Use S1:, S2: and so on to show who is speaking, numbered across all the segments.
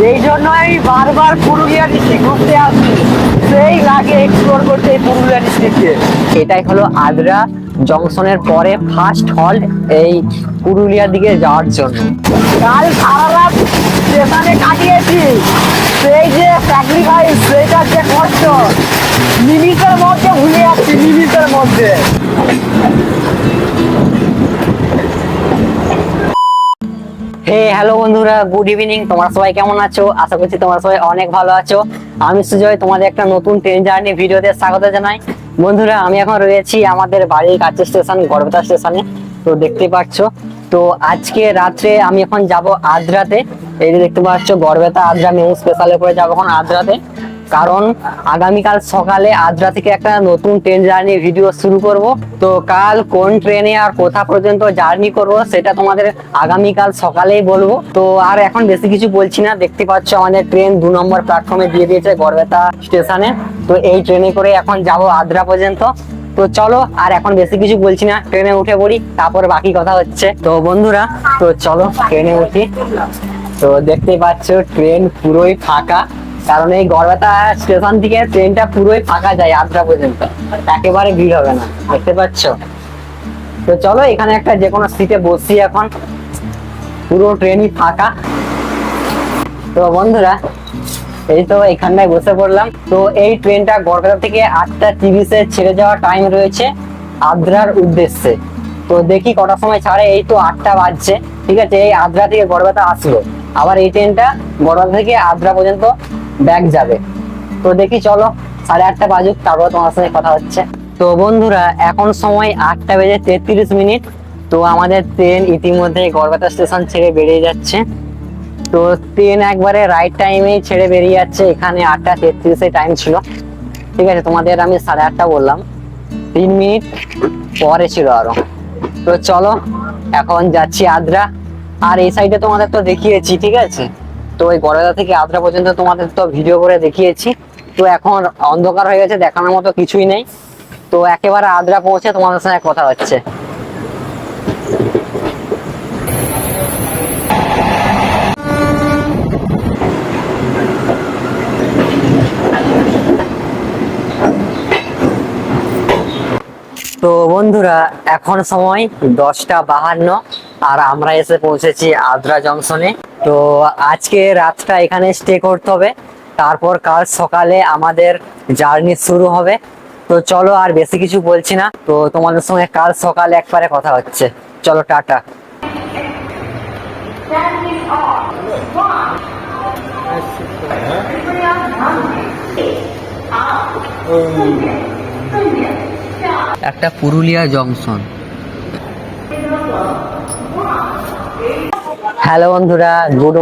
S1: এই জন্য আমি বারবার পুরুলিয়া ডিস্ট্রিক্ট ঘুরতে আসি, সেই লাগে এক্সপ্লোর করতে এই পুরুলিয়া ডিস্ট্রিক্টে। এটাই হলো আদ্রা জংশনের পরে ফার্স্ট হল্ট এই পুরুলিয়ার দিকে যাওয়ার জন্য। কাল সারা রাত স্টেশনে কাটিয়েছি, সেই যে স্যাক্রিফাইস, সেইটার যে কষ্ট মিনিটের মধ্যে ভুলে যাচ্ছি, মিনিটের মধ্যে। হ্যালো বন্ধুরা, গুড ইভিনিং। তোমরা সবাই কেমন আছো? আশা করছি তোমরা সবাই অনেক ভালো আছো। আমি সুজয়, তোমাদের একটা নতুন ট্রেন জার্নি ভিডিওতে স্বাগত জানাই। বন্ধুরা, আমি এখন রয়েছি আমাদের বাড়ির কাছের স্টেশন গড়বেতা স্টেশনে। তো দেখতে পাচ্ছ, তো আজকে রাত্রে আমি এখন যাব আদ্রাতে। এই যে দেখতে পাচ্ছ গড়বেতা আদ্রা মেমু স্পেশালে করে যাবো এখন আদ্রাতে, কারণ আগামীকাল সকালে আদ্রা থেকে একটা নতুন ট্রেন জার্নি ভিডিও শুরু করব। তো কাল কোন ট্রেনে আর কোথা পর্যন্ত জার্নি করব সেটা তোমাদের আগামীকাল সকালেই বলবো। তো আর এখন বেশি কিছু বলছি না, দেখতে পাচ্ছ আমাদের ট্রেন 2 নম্বর প্ল্যাটফর্মে দিয়ে দিয়েছে গড়বেতা স্টেশনে। তো এই ট্রেনে করে এখন যাব আদ্রা পর্যন্ত। তো চলো, আর এখন বেশি কিছু বলছি না, ট্রেনে উঠে পড়ি, তারপর বাকি কথা হচ্ছে। তো বন্ধুরা, তো চলো ট্রেনে উঠি। তো দেখতে পাচ্ছ ট্রেন পুরোই ফাঁকা, কারণ এই গড়বেতা স্টেশন থেকে ট্রেনটা পুরোই ফাঁকা যায় আদ্রা পর্যন্ত, একেবারে ভিড় হবে না, দেখতে পাচ্ছ। তো চলো এখানে একটা যে কোনো সিটে বসি, এখন পুরো ট্রেনই ফাঁকা। তো বন্ধুরা, এই তো এখানটায় বসে পড়লাম। তো এই ট্রেনটা গড়বেতা থেকে 8:30-এ ছেড়ে যাওয়ার টাইম রয়েছে আদ্রার উদ্দেশ্যে। তো দেখি কটার সময় ছাড়ে। এই তো 8টা বাজছে, ঠিক আছে। এই আদ্রা থেকে গড়বেতা আসলো, আবার এই ট্রেনটা গড়বেতা থেকে আদ্রা পর্যন্ত ব্যাক যাবে। তো দেখি, চলো 8:30 বাজুক, তারপর তোমার সঙ্গে কথা হচ্ছে। তো বন্ধুরা, এখন সময় 8:33। তো আমাদের ট্রেন ইতিমধ্যে গড়বেতা স্টেশন ছেড়ে বেরিয়ে যাচ্ছে। তো ট্রেন একবারে রাইট টাইমে ছেড়ে বেরিয়ে যাচ্ছে। এখানে 8:33-এ টাইম ছিল, ঠিক আছে। তোমাদের আমি 8:30 বললাম, 3 মিনিট পরে ছিল আরো। তো চলো এখন যাচ্ছি আদ্রা। আর এই সাইডে তোমাদের তো দেখিয়েছি, ঠিক আছে। তো ওই গড়বেতা থেকে আদ্রা পর্যন্ত তোমাদের তো ভিডিও করে দেখিয়েছি। তো এখন অন্ধকার হয়ে গেছে, দেখানোর মতো কিছুই নেই। তো একেবারে আদ্রা পৌঁছে তোমাদের সঙ্গে কথা হচ্ছে। তো বন্ধুরা, এখন সময় 10:52 আর আমরা এসে পৌঁছেছি আদ্রা জংশনে। তো আজকে রাতটা এখানে স্টে করতে হবে, তারপর কাল সকালে আমাদের জার্নি শুরু হবে। তো চলো, আর বেশি কিছু বলছি না, তো তোমাদের সঙ্গে কাল সকালে একবারে কথা হচ্ছে। চলো, টাটা। একটা পুরুলিয়া জংশন। হ্যালো বন্ধুরা, good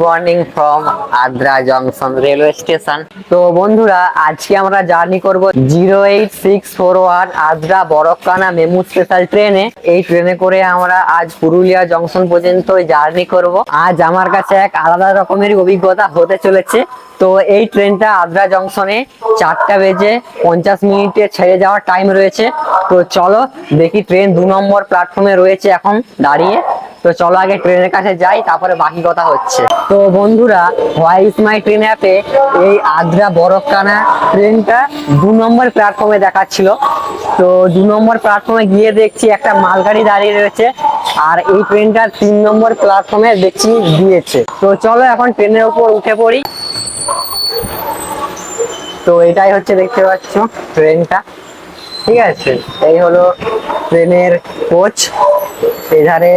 S1: morning from Adra junction railway station. তো বন্ধুরা, আজকে আমরা জার্নি করব 08641 আদ্রা বড়কানা মেমু স্পেশাল ট্রেনে। এই ট্রেনে করে আমরা আজ পুরুলিয়া জংশন পর্যন্ত জার্নি করব। আজ আমার কাছে এক আলাদা রকমের অভিজ্ঞতা হতে চলেছে। তো এই ট্রেনটা আদ্রা জংশনে 4:50 ছেড়ে যাওয়ার টাইম রয়েছে। তো চলো দেখি, ট্রেন 2 নম্বর প্ল্যাটফর্মে রয়েছে এখন দাঁড়িয়ে। তো চলো আগে ট্রেনের কাছে যাই, তারপরে বাকি কথা হচ্ছে। তো বন্ধুরা, হোয়াই ইজ মাই ট্রেন অ্যাপে এই আদ্রা বড়কানা ট্রেনটা 2 নম্বর প্ল্যাটফর্মে দেখাচ্ছিল। তো 2 নম্বর প্ল্যাটফর্মে গিয়ে দেখছি একটা মালগাড়ি দাঁড়িয়ে রয়েছে, আর এই ট্রেনটা 3 নম্বর প্ল্যাটফর্মে দেখছি দিয়েছে। তো চলো এখন ট্রেনের উপর উঠে পড়ি। তো এটাই হচ্ছে, দেখতে পাচ্ছ ট্রেনটা, ঠিক আছে। এই হলো ট্রেনের কোচ। এধারে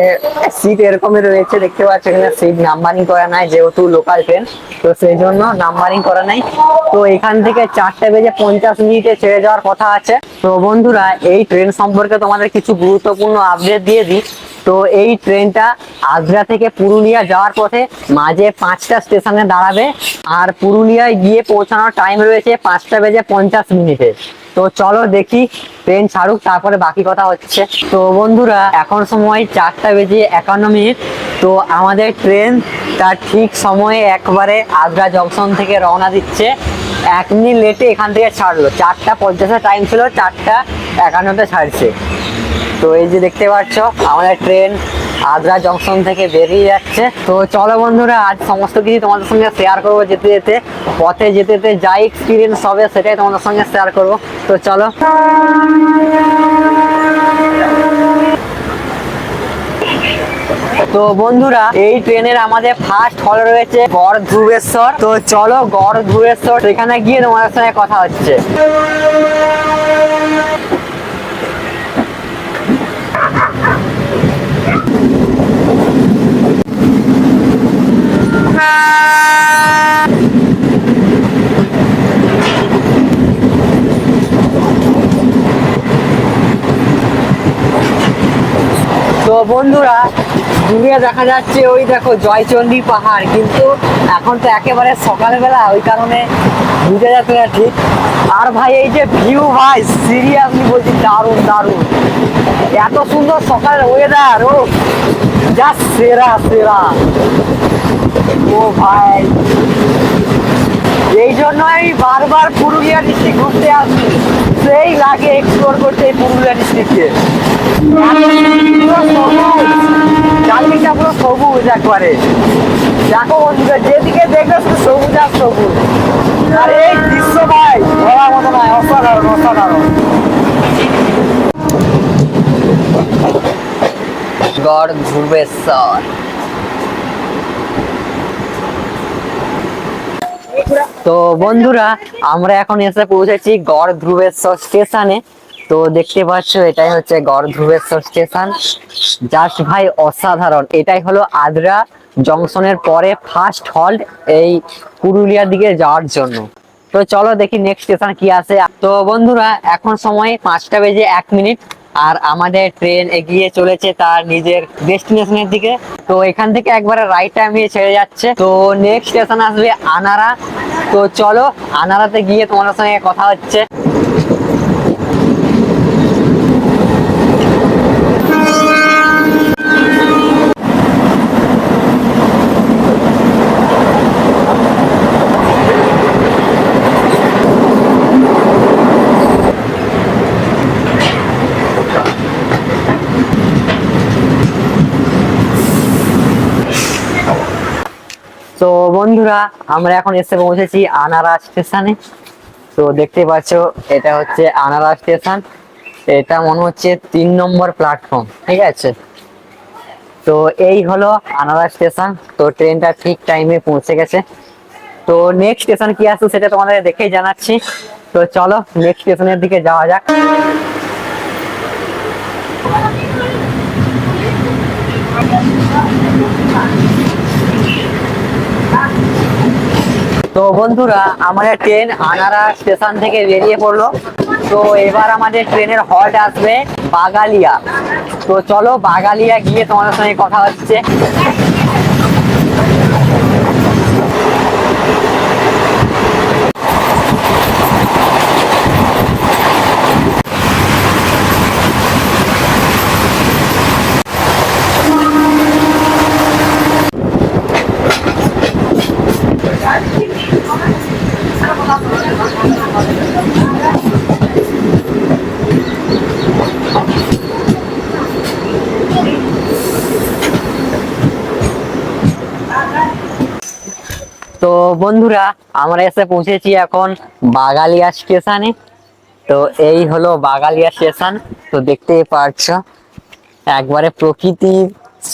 S1: সিট এরকমই রয়েছে, দেখতে পাচ্ছ। এখানে সিট নাম্বারিং করা নাই, যেহেতু লোকাল ট্রেন, তো সেই জন্য নাম্বারিং করা নাই। তো এখান থেকে 4:50 ছেড়ে যাওয়ার কথা আছে। তো বন্ধুরা, এই ট্রেন সম্পর্কে তোমাদের কিছু গুরুত্বপূর্ণ আপডেট দিয়ে দিই। তো এই ট্রেনটা আদ্রা থেকে পুরুলিয়া যাওয়ার পথে মাঝে 5টা স্টেশনে দাঁড়াবে, আর পুরুলিয়ায় গিয়ে পৌঁছানোর টাইম রয়েছে 5:50। তো চলো দেখি ট্রেন ছাড়ুক, তারপরে বাকি কথা হচ্ছে। তো বন্ধুরা, এখন সময় 4:51। তো আমাদের ট্রেন তার ঠিক সময়ে একবারে আদ্রা জংশন থেকে রওনা দিচ্ছে। 1 মিনিট লেটে এখান থেকে ছাড়লো। 4:50 টাইম ছিল, 4:51 ছাড়ছে। তো এই যে দেখতে পাচ্ছ আমাদের ট্রেন আদ্রা জংশন থেকে বেরিয়ে যাচ্ছে। তো চলো বন্ধুরা, আজ সমস্ত কিছু তোমাদের সঙ্গে শেয়ার করবো, যেতে যেতে পথে যেতে যেতে যা এক্সপিরিয়েন্স হবে সেটাই তোমাদের সঙ্গে শেয়ার করবো। তো চলো। তো বন্ধুরা, এই ট্রেনের আমাদের ফার্স্ট হল রয়েছে গড় ধ্রুবেশ্বর। তো চলো গড় ধ্রুবেশ্বর, সেখানে গিয়ে তোমাদের সঙ্গে কথা হচ্ছে। তো বন্ধুরা, দূরে দেখা যাচ্ছে ওই দেখো জয়চন্ডী পাহাড়, কিন্তু এখন তো একেবারে সকালবেলা, ওই কারণে বুঝে যাচ্ছে না ঠিক। আর ভাই এই যে ভিউ, ভাই সিরিয়াসলি বলছি দারুণ দারুণ, এত সুন্দর সকালের ওয়েদার, ও যা সেরা সেরা। ও ভাই, এই জন্য আমি বারবার পুরুলিয়া ডিস্ট্রিক্ট ঘুরতে আসি, সেই লাগে এক্সপ্লোর করতে এই পুরুলিয়া ডিস্ট্রিক্টে। চারদিকটা পুরো সবুজ একবারে, দেখো বন্ধুরা যেদিকে দেখবে শুধু সবুজ আর সবুজ। আর এই দৃশ্য ভাই বলার মতো নয়, অসাধারণ অসাধারণ। গড় ধ্রুবেশ্বর। তো বন্ধুরা, আমরা এখন এসে পৌঁছেছি গড় ধ্রুবেশ্বর স্টেশনে। তো দেখতে পাচ্ছ এটাই হচ্ছে গড় ধ্রুবেশ্বর স্টেশন। জাস্ট ভাই অসাধারণ। এটাই হলো আদ্রা জংশনের পরে ফার্স্ট হল্ট এই পুরুলিয়ার দিকে যাওয়ার জন্য। তো চলো দেখি নেক্সট স্টেশন কি আছে। তো বন্ধুরা, এখন সময় 5:01, আর আমাদের ট্রেন এগিয়ে চলেছে তার নিজের ডেস্টিনেশনের দিকে। তো এখান থেকে একবারে রাইট টাইমে ছেড়ে যাচ্ছে। তো নেক্সট স্টেশন আসবে আনারা। তো চলো আনারাতে গিয়ে তোমাদের সঙ্গে কথা হচ্ছে। তো বন্ধুরা, আমরা এখন এসে পৌঁছেছি আনারা স্টেশনে। তো দেখতে পাচ্ছ এটা হচ্ছে আনারা স্টেশন। এটা মনে হচ্ছে 3 নম্বর প্ল্যাটফর্ম, ঠিক আছে। তো এই হলো আনারা স্টেশন। তো ট্রেনটা ঠিক টাইমে পৌঁছে গেছে। তো নেক্সট স্টেশন কি আছে সেটা তোমাদের দেখেই জানাচ্ছি। তো চলো নেক্সট স্টেশনের দিকে যাওয়া যাক। তো বন্ধুরা, আমাদের ট্রেন আনারা স্টেশন থেকে বেরিয়ে পড়লো। তো এবার আমাদের ট্রেনের হল্ট আসবে বাগালিয়া। তো চলো বাগালিয়া গিয়ে তোমাদের সঙ্গে কথা হচ্ছে। তো বন্ধুরা, আমরা এসে পৌঁছেছি এখন বাগালিয়া স্টেশনে। তো এই হলো বাগালিয়া স্টেশন। তো দেখতেই পাচ্ছ একবারে প্রকৃতির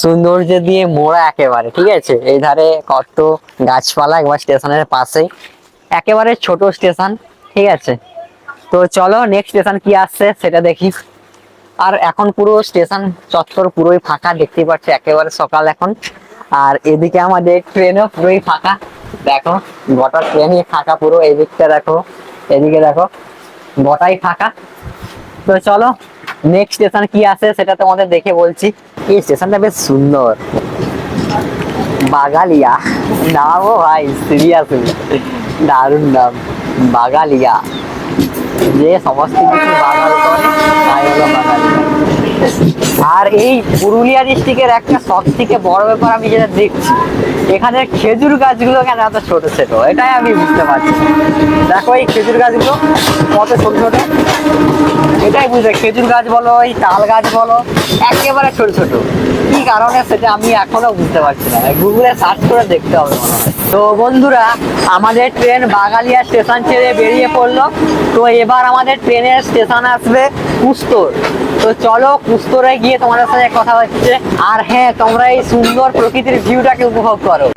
S1: সৌন্দর্য দিয়ে মোড়া একেবারে, ঠিক আছে। এই ধারে কত গাছপালা, একবার স্টেশনের পাশেই একেবারে ছোট স্টেশন, ঠিক আছে। তো চলো নেক্সট স্টেশন কি আসছে সেটা দেখি। আর এখন পুরো স্টেশন চত্বর পুরোই ফাঁকা, দেখতেই পাচ্ছ একেবারে সকাল এখন। আর এদিকে আমাদের ট্রেনও পুরোই ফাঁকা, দেখো গোটা ট্রেনই ফাঁকা পুরো। এই দিকটা দেখো, এদিকে দেখো, গোটাই ফাঁকা। তো চলো নেক্সট স্টেশন কি আছে সেটা তোমাদের দেখে বলছি। এই স্টেশনটা বেশ সুন্দর, বাগালিয়া নামও ভাই সিরিয়াসলি দারুণ নাম, বাগালিয়া। যে সমস্ত কিছু বাগাল করে তাই হলো বাগালিয়া। আর এই পুরুলিয়া ডিস্ট্রিক্টের একটা সব থেকে বড় ব্যাপার আমি যেটা দেখছি, এখানে খেজুর গাছগুলো কেন এত ছোট ছোট, এটাই আমি বুঝতে পারছি। দেখো এই খেজুর গাছগুলো কত ছোট ছোট, এটাই বুঝতে। খেজুর গাছ বলো, এই তাল গাছ বলো, একেবারে ছোট ছোট। কি কারণে সেটা আমি এখনো বুঝতে পারছি না, গুগলে সার্চ করে দেখতে হবে মনে হয়। তো বন্ধুরা, আমাদের ট্রেন বাগালিয়া স্টেশন ছেড়ে বেরিয়ে পড়লো। তো এবার আমাদের ট্রেনের স্টেশন আসবে কুস্তর। তো চলো কুস্তরে গিয়ে তোমাদের সাথে কথা হচ্ছে। আর হ্যাঁ, তোমরা এই সুন্দর প্রকৃতির ভিউটাকে উপভোগ করো।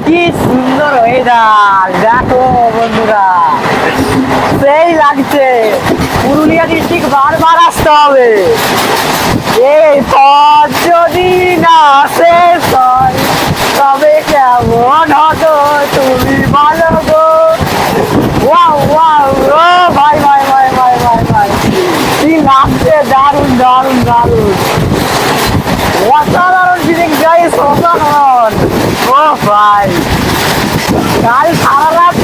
S1: কি সুন্দর ওয়েদার দেখো বন্ধুরা, সেই লাগছে। পুরুলিয়া ডিস্ট্রিক্ট বারবার আসতে হবে। এই পথ যদি না শেষ হয় তবে কেমন হতো তুমি ভালো গো। ওয়াও ওয়াও, ও ভাই ভাই ভাই ভাই ভাই ভাই, কি লাগছে, দারুণ দারুণ দারুণ, অসাধারণ ফিলিং গাইস, অসাধারণ। ও ভাই, কাল সারা রাত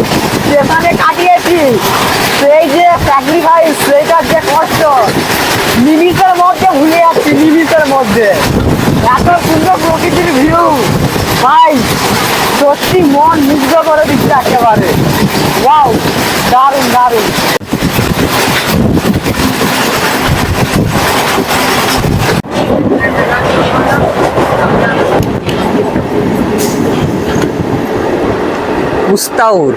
S1: স্টেশনে কাটিয়েছি, সেই যে স্যাক্রিফাইস, সেইটার যে কষ্ট নিমিষের মধ্যে ভুলে যাচ্ছি, নিমিষের মধ্যে। এত সুন্দর প্রকৃতির ভিউ ভাই, সত্যি মন মুগ্ধ করে দিচ্ছে একেবারে। ওয়াও, দারুণ দারুণ। কুস্তাউর,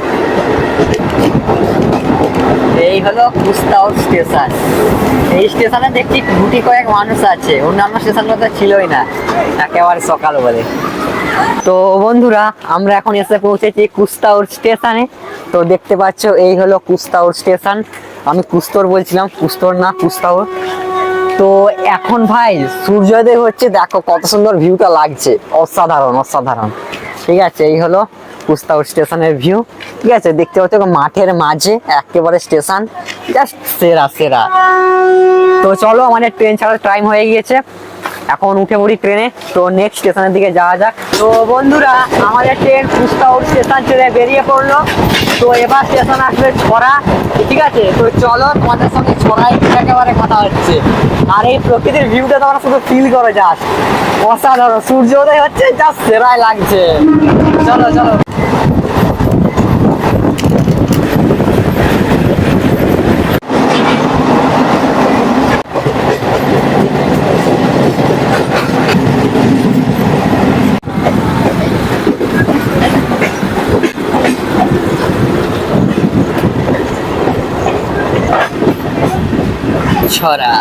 S1: এই হলো কুস্তাউর স্টেশন। এই স্টেশনে দেখছি গুটি কয়েক মানুষ আছে, অন্যান্য স্টেশনগুলোতে ছিলই না, একেবারে সকাল বলে। তো বন্ধুরা, আমরা এখন এসে পৌঁছেছি কুস্তাউর স্টেশনে। তো দেখতে পাচ্ছ এই হলো কুস্তাউর স্টেশন। আমি কুস্তর বলছিলাম, কুস্তর না কুস্তাউর। তো এখন ভাই সূর্যোদয় হচ্ছে, দেখো কত সুন্দর ভিউটা লাগছে, অসাধারণ অসাধারণ। ঠিক আছে, এই হলো কুস্তাউর স্টেশনের ভিউ। ঠিক আছে, দেখতে পাচ্ছ মাঠের মাঝে একেবারে স্টেশন, জাস্ট সেরা সেরা। তো চলো, আমাদের ট্রেন ছাড়ার টাইম হয়ে গিয়েছে, এখন উঠে পড়ি ট্রেনে। তো নেক্সট স্টেশনের দিকে যাওয়া যাক। তো বন্ধুরা, আমাদের ট্রেন কুস্তাউর স্টেশন ছেড়ে বেরিয়ে পড়লো। তো এবার স্টেশন আসবে ছড়া। ঠিক আছে, তো চলো তোমাদের সঙ্গে ছড়াই একেবারে কথা হচ্ছে। আর এই প্রকৃতির ভিউটা তোমরা শুধু ফিল করো, জাস্ট অসাধারণ। সূর্যোদয় হচ্ছে, জাস্ট সেরাই লাগছে। চলো চলো। ছড়া,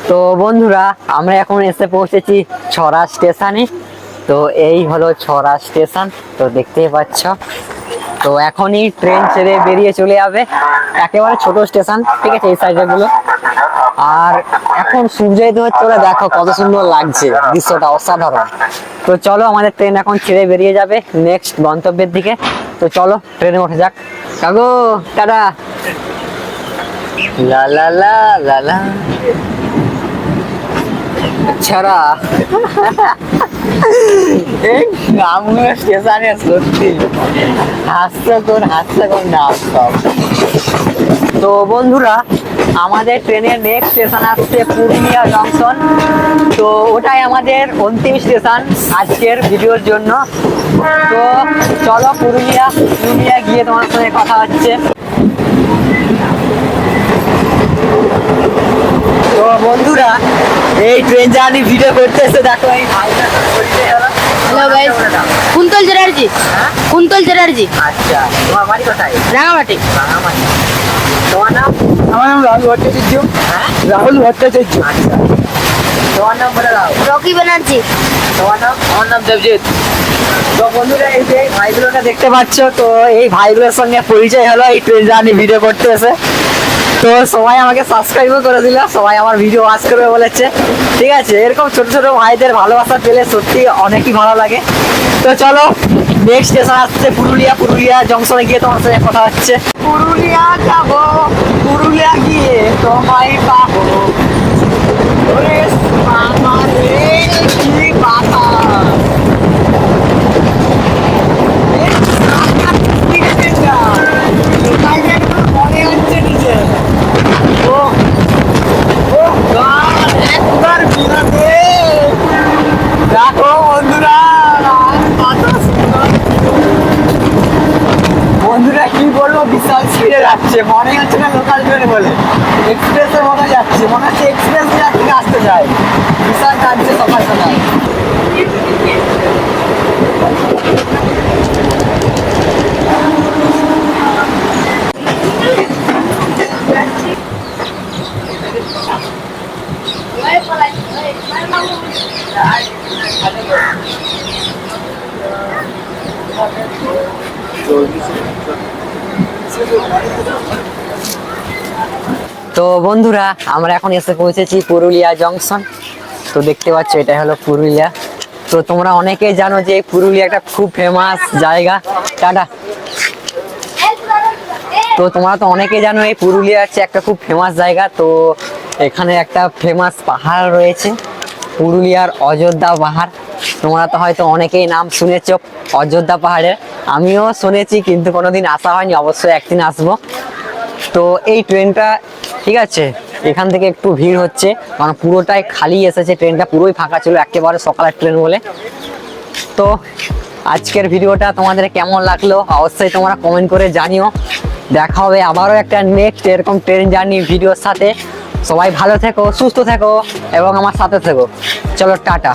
S1: তো বন্ধুরা, আমরা এখন এসে পৌঁছেছি ছড়া স্টেশনে। তো এই হলো ছড়া স্টেশন, তো দেখতেই পাচ্ছ। তো এখনই ট্রেন ছেড়ে বেরিয়ে চলে যাবে, একেবারে ছোট স্টেশন। ঠিক আছে, এই সাইডে গুলো। আর এখন সূর্যোদয় হচ্ছে, ওরা দেখো কত সুন্দর লাগছে, দৃশ্যটা অসাধারণ। তো চলো, আমাদের ট্রেন এখন ছেড়ে বেরিয়ে যাবে নেক্সট গন্তব্যের দিকে। তো চলো ট্রেনে উঠে যাক। কাকু টাটা। লা লা লা লা লা ছড়া। এই নামগুলো স্টেশনে সত্যি হাস্যকর হাস্যকর নাম সব। তো বন্ধুরা, আমাদের ট্রেনের নেক্সট স্টেশন আসছে পুরুলিয়া জংশন। তো ওটাই আমাদের অন্তিম স্টেশন আজকের ভিডিওর জন্য। তো চলো পুরুলিয়া গিয়ে তোমার সঙ্গে কথা হচ্ছে। তো বন্ধুরা, এই ট্রেন জার্নি ভিডিও করতে এসে দেখো এই ভাইটা পরিচয় হলো।
S2: Hello guys, Kuntal Chatterjee. কুন্তল চ্যাটার্জি।
S1: আচ্ছা, তোমার বাড়ি কোথায়?
S2: রাঙামাটি।
S1: রাঙামাটি। তোমার নাম?
S3: আমার নাম রাহুল ভট্টাচার্য।
S1: হ্যাঁ,
S3: রাহুল ভট্টাচার্য।
S1: আচ্ছা, তোমার নাম বলে দাও।
S2: রকি ব্যানার্জি।
S1: তোমার নাম?
S3: আমার নাম দেবজিৎ।
S1: তো বন্ধুরা, এই যে ভাইগুলোকে দেখতে পাচ্ছ, তো এই ভাইগুলোর সঙ্গে পরিচয় হলো এই ট্রেন জার্নি ভিডিও করতে এসে। তো সবাই আমাকে সাবস্ক্রাইবও করে দিল, সবাই আমার ভিডিও ওয়াচ করবে বলেছে। ঠিক আছে, এরকম ছোট ছোট ভাইদের ভালোবাসা পেলে সত্যি অনেকই ভালো লাগে। তো চলো নেক্সট স্টেশন আসছে পুরুলিয়া। পুরুলিয়া জংশনে গিয়ে তোমার সাথে কথা হচ্ছে। পুরুলিয়া যাব, পুরুলিয়া গিয়ে তোমায় পাবো। ওরে মামা রে কি বাতাস! মনে হচ্ছে নিজে ও ও God, একবার বিরাতে দেখো বন্ধুরা, বন্ধুরা কি বলবো, বিশাল স্পিডে যাচ্ছে, মনে হচ্ছে না লোকাল ট্রেন বলে, এক্সপ্রেসের মতো যাচ্ছে, মনে হচ্ছে এক্সপ্রেস থেকে আসতে যায়, বিশাল যাচ্ছে সকাল সকাল। তো বন্ধুরা আমরা এখন এসে পৌঁছেছি পুরুলিয়া জংশন। তো দেখতে পাচ্ছ এটা হলো পুরুলিয়া। তো তোমরা অনেকেই জানো যে পুরুলিয়া একটা খুব ফেমাস জায়গা। টাটা। তো তোমরা তো অনেকেই জানো এই পুরুলিয়া হচ্ছে একটা খুব ফেমাস জায়গা। তো এখানে একটা ফেমাস পাহাড় রয়েছে, পুরুলিয়ার অযোধ্যা পাহাড়। তোমরা তো হয়তো অনেকেই নাম শুনেছ অযোধ্যা পাহাড়ের, আমিও শুনেছি কিন্তু কোনোদিন আসা হয়নি, অবশ্যই একদিন আসবো। তো এই ট্রেনটা ঠিক আছে, এখান থেকে একটু ভিড় হচ্ছে কারণ পুরোটাই খালি এসেছে, ট্রেনটা পুরোই ফাঁকা ছিল, একেবারে সকালের ট্রেন বলে। তো আজকের ভিডিওটা তোমাদের কেমন লাগলো অবশ্যই তোমরা কমেন্ট করে জানিও। দেখা হবে আবারও একটা নেক্সট এরকম ট্রেন জার্নি ভিডিওর সাথে। সবাই ভালো থেকো, সুস্থ থেকো এবং আমার সাথে থেকো। চলো টাটা।